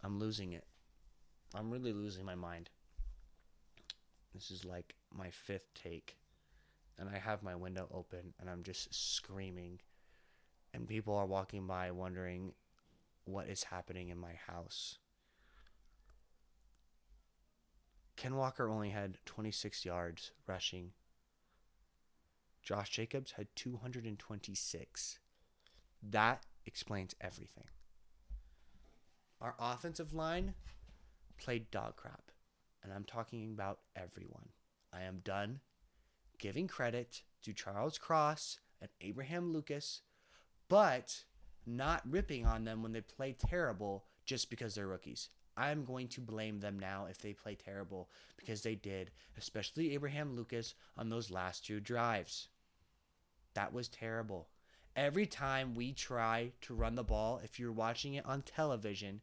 I'm losing it. I'm really losing my mind. This is like my fifth take, and I have my window open, and I'm just screaming, and people are walking by wondering what is happening in my house. Ken Walker only had 26 yards rushing. Josh Jacobs had 226. That explains everything. Our offensive line played dog crap, and I'm talking about everyone. I am done giving credit to Charles Cross and Abraham Lucas, but not ripping on them when they play terrible just because they're rookies. I'm going to blame them now if they play terrible, because they did, especially Abraham Lucas on those last two drives. That was terrible. Every time we try to run the ball, if you're watching it on television,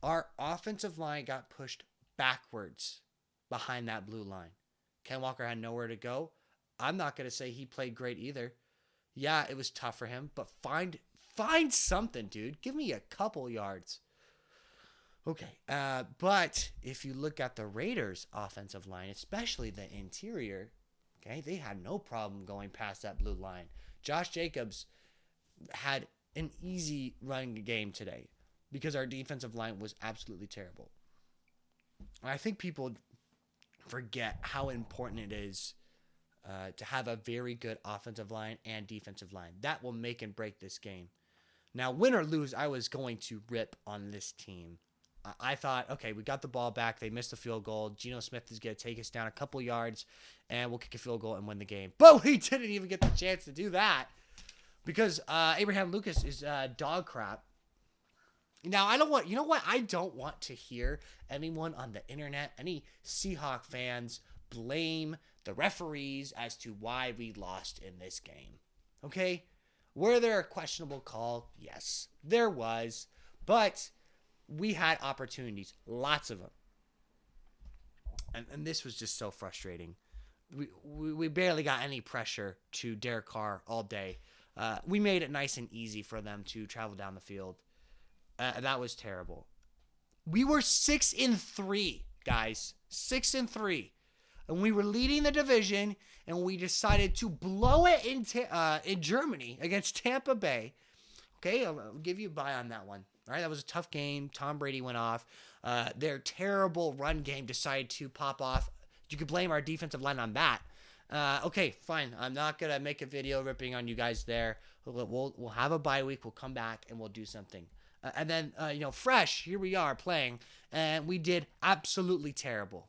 our offensive line got pushed backwards behind that blue line. Ken Walker had nowhere to go. I'm not going to say he played great either. Yeah, it was tough for him, but find something, dude. Give me a couple yards. Okay, but if you look at the Raiders' offensive line, especially the interior, okay, they had no problem going past that blue line. Josh Jacobs had an easy run game today because our defensive line was absolutely terrible. I think people forget how important it is to have a very good offensive line and defensive line. That will make and break this game. Now, win or lose, I was going to rip on this team. I thought, okay, we got the ball back. They missed the field goal. Geno Smith is going to take us down a couple yards, and we'll kick a field goal and win the game. But we didn't even get the chance to do that because Abraham Lucas is dog crap. Now, I don't want, you know what? I don't want to hear anyone on the internet, any Seahawks fans, blame the referees as to why we lost in this game. Okay? Were there a questionable call? Yes, there was. But we had opportunities, lots of them. And this was just so frustrating. We barely got any pressure to Derek Carr all day. We made it nice and easy for them to travel down the field. That was terrible. We were 6-3, guys. 6-3. And we were leading the division, and we decided to blow it in Germany against Tampa Bay. Okay, I'll give you a bye on that one. All right, that was a tough game. Tom Brady went off. Their terrible run game decided to pop off. You could blame our defensive line on that. Okay, fine. I'm not going to make a video ripping on you guys there. We'll have a bye week. We'll come back, and we'll do something. And then, fresh, here we are playing, and we did absolutely terrible.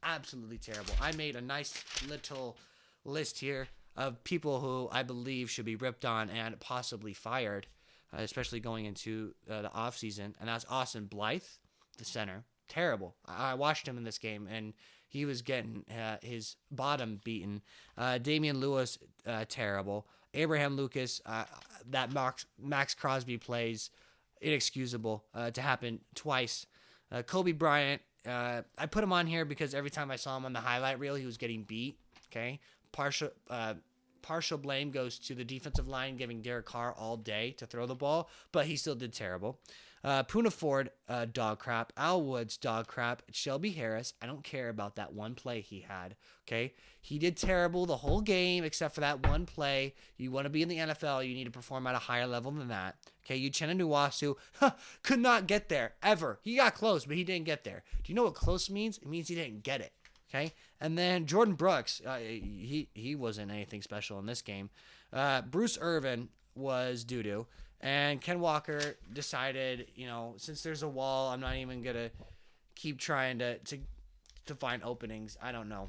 Absolutely terrible. I made a nice little list here of people who I believe should be ripped on and possibly fired, especially going into the offseason. And that's Austin Blythe, the center. Terrible. I watched him in this game, and he was getting his bottom beaten. Damian Lewis, terrible. Abraham Lucas, that Max Crosby plays, inexcusable to happen twice. Kobe Bryant, I put him on here because every time I saw him on the highlight reel, he was getting beat. Okay, partial blame goes to the defensive line giving Derek Carr all day to throw the ball, but he still did terrible. Poona Ford, dog crap. Al Woods, dog crap. Shelby Harris, I don't care about that one play he had. Okay, he did terrible the whole game except for that one play. You want to be in the NFL, you need to perform at a higher level than that. Okay, Uchenna Nwasu could not get there ever. He got close, but he didn't get there. Do you know what close means? It means he didn't get it. Okay, and then Jordan Brooks, he wasn't anything special in this game. Bruce Irvin was doo-doo. And Ken Walker decided, since there's a wall, I'm not even going to keep trying to find openings. I don't know.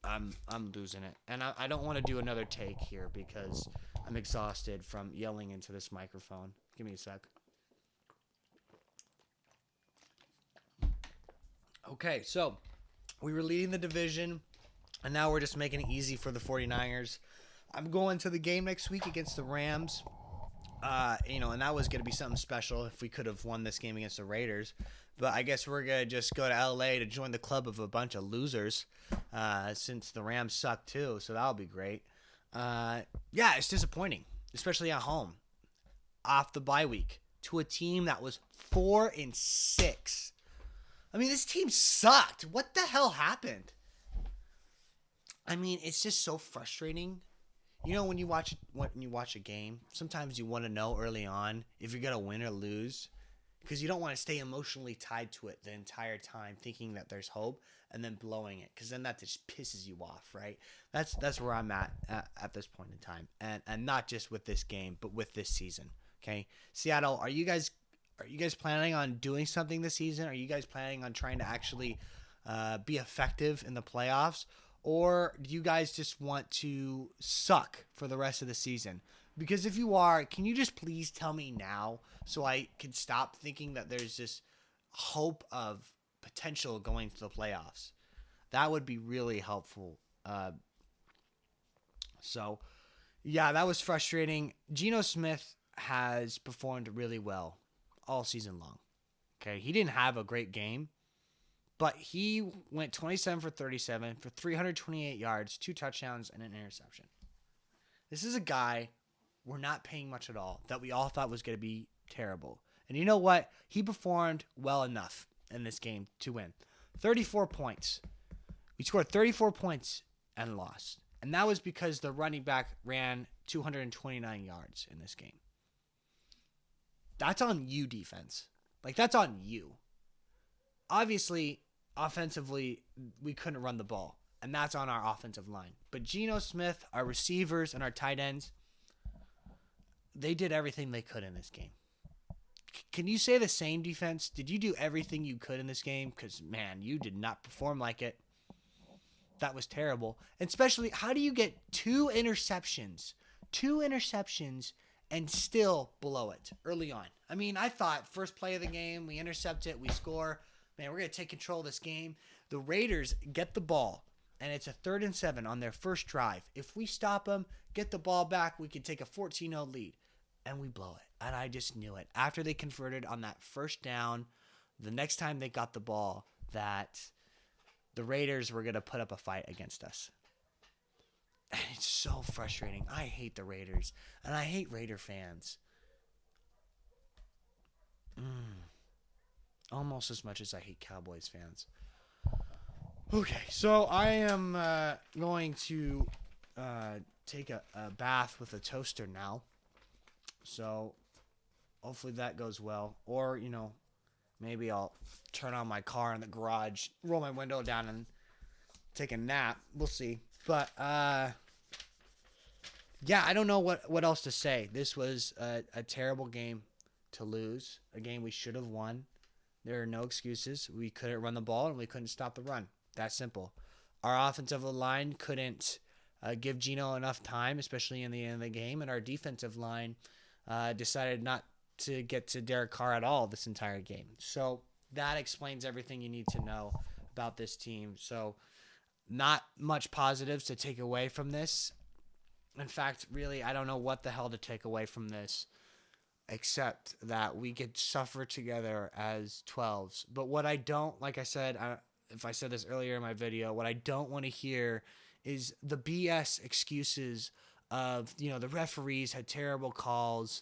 I'm losing it. And I don't want to do another take here because I'm exhausted from yelling into this microphone. Give me a sec. Okay, so we were leading the division, and now we're just making it easy for the 49ers. I'm going to the game next week against the Rams. And that was going to be something special if we could have won this game against the Raiders. But I guess we're going to just go to LA to join the club of a bunch of losers since the Rams suck too. So that'll be great. It's disappointing, especially at home. Off the bye week. to a team that was 4-6. I mean, this team sucked. What the hell happened? I mean, it's just so frustrating. You know, when you watch a game, sometimes you want to know early on if you're gonna win or lose, because you don't want to stay emotionally tied to it the entire time, thinking that there's hope and then blowing it, because then that just pisses you off, right? That's where I'm at this point in time, and not just with this game, but with this season. Okay, Seattle, are you guys planning on doing something this season? Are you guys planning on trying to actually be effective in the playoffs? Or do you guys just want to suck for the rest of the season? Because if you are, can you just please tell me now so I can stop thinking that there's this hope of potential going to the playoffs? That would be really helpful. So, yeah, that was frustrating. Geno Smith has performed really well all season long. Okay, he didn't have a great game, but he went 27 for 37 for 328 yards, 2 touchdowns, and an interception. This is a guy we're not paying much at all that we all thought was going to be terrible. And you know what? He performed well enough in this game to win. 34 points. We scored 34 points and lost. And that was because the running back ran 229 yards in this game. That's on you, defense. Like, that's on you. Obviously, offensively, we couldn't run the ball, and that's on our offensive line. But Geno Smith, our receivers, and our tight ends, they did everything they could in this game. Can you say the same, defense? Did you do everything you could in this game? Because, man, you did not perform like it. That was terrible. And especially, how do you get 2 interceptions? 2 interceptions and still blow it early on. I mean, I thought first play of the game, we intercept it, we score. Man, we're going to take control of this game. The Raiders get the ball, and it's a 3rd and 7 on their first drive. If we stop them, get the ball back, we could take a 14-0 lead. And we blow it. And I just knew it. After they converted on that first down, the next time they got the ball, that the Raiders were going to put up a fight against us. And it's so frustrating. I hate the Raiders. And I hate Raider fans. Almost as much as I hate Cowboys fans. Okay, so I am going to take a bath with a toaster now. So hopefully that goes well. Or, you know, maybe I'll turn on my car in the garage, roll my window down, and take a nap. We'll see. But, yeah, I don't know what else to say. This was a terrible game to lose, a game we should have won. There are no excuses. We couldn't run the ball, and we couldn't stop the run. That simple. Our offensive line couldn't give Geno enough time, especially in the end of the game, and our defensive line decided not to get to Derek Carr at all this entire game. So that explains everything you need to know about this team. So not much positives to take away from this. In fact, really, I don't know what the hell to take away from this, except that we could suffer together as 12s. But what I don't, like I said, if I said this earlier in my video, what I don't want to hear is the BS excuses of, you know, the referees had terrible calls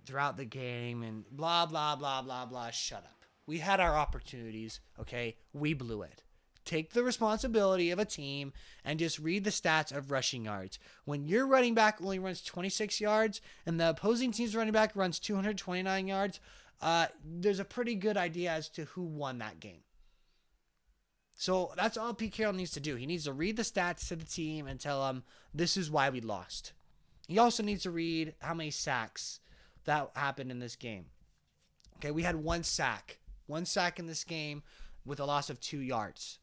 throughout the game and blah, blah, blah, blah, blah. Shut up. We had our opportunities, okay? We blew it. Take the responsibility of a team and just read the stats of rushing yards. When your running back only runs 26 yards and the opposing team's running back runs 229 yards, there's a pretty good idea as to who won that game. So that's all Pete Carroll needs to do. He needs to read the stats to the team and tell them this is why we lost. He also needs to read how many sacks that happened in this game. Okay, we had 1 sack. 1 sack in this game with a loss of 2 yards.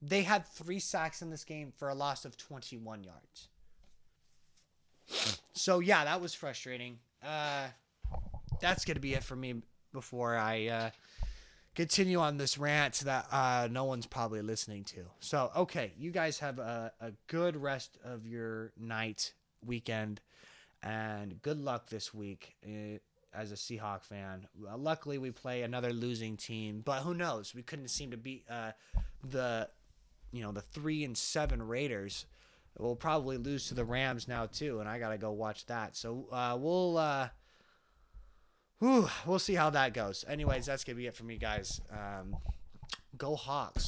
They had 3 sacks in this game for a loss of 21 yards. So, yeah, that was frustrating. That's going to be it for me before I continue on this rant that no one's probably listening to. So, okay, you guys have a good rest of your night, weekend, and good luck this week as a Seahawks fan. Luckily, we play another losing team, but who knows? We couldn't seem to beat the 3-7 Raiders. We'll probably lose to the Rams now too, and I gotta go watch that. So Whew, we'll see how that goes. Anyways, that's gonna be it for me, guys. Go Hawks.